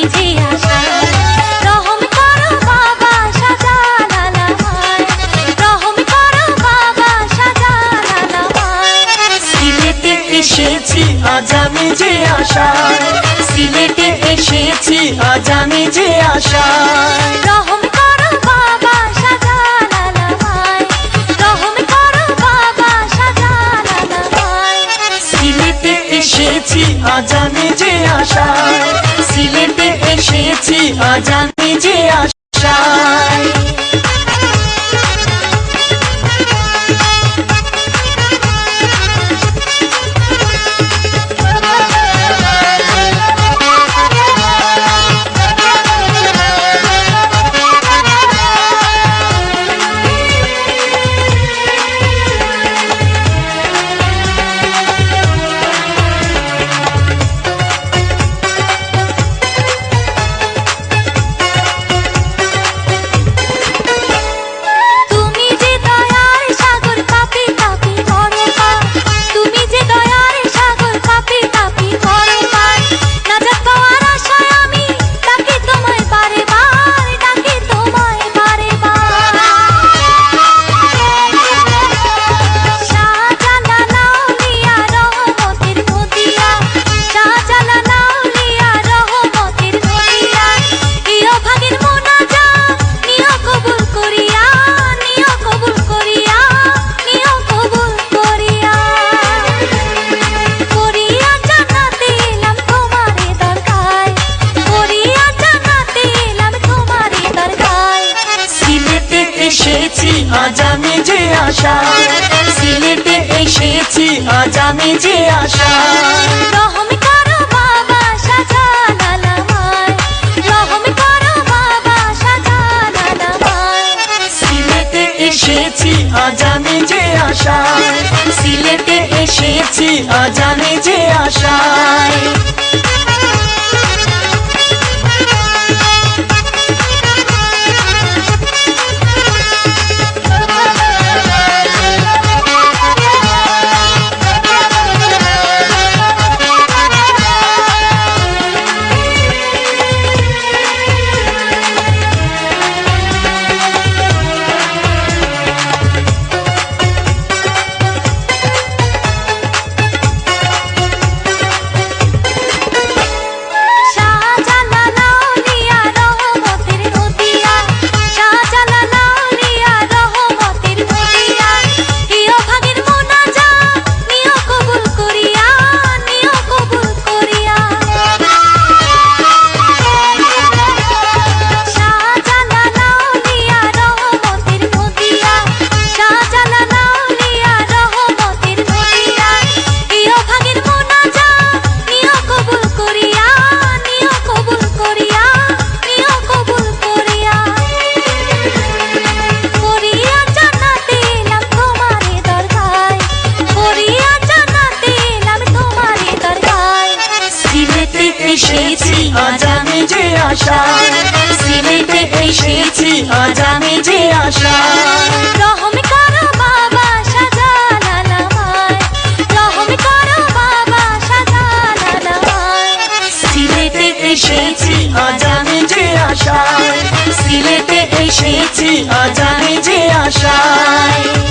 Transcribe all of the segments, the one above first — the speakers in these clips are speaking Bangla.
যে আশা রহম করো বাবা শাহজালাল আমায় রহম করো বাবা শাহজালাল আমায় সিলেটে এসেছি আজ আমি যে আশায় সিলেটে এসেছি আজ আমি যে আশায় রহম করো বাবা শাহজালাল আমায় রহম করো বাবা শাহজালাল আমায় সিলেটে এসেছি আজ আমি যে আশায় সিলেটে এসেছি আজ আমি যে আশায় আজ আমি যে আশা সিলেটে এসেছি আজ আমি যে আশা রহম করো বাবা শাহজালাল আমায় রহম করো বাবা শাহজালাল আমায় সিলেটে এসেছি আজ আমি যে আশা সিলেটে এসেছি আজ আমি যে আশায় এসেছি আজ আমি যে আশা সিলেটে এসেছি আজ আমি যে আশা রহম করো বাবা শাহজালাল আমায় রহম করো বাবা শাহজালাল আমায় সিলেটে এসেছি আজ আমি যে আশা সিলেটে এসেছি আজ আমি যে আশায়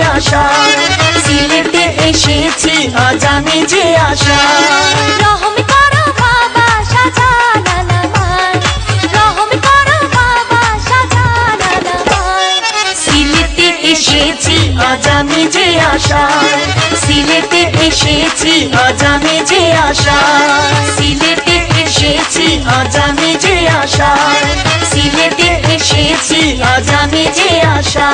আশা সিলেটে এসেছি আজ আমি যে আশা রহম করো বাবা শাহজালাল আমায় রহম করো বাবা শাহজালাল আমায় সিলেটে এসেছি আজ আমি যে আশা সিলেটে এসেছি আজ আমি যে আশা সিলেটে এসেছি আজ আমি যে আশা সিলেটে এসেছি আজ আমি যে আশা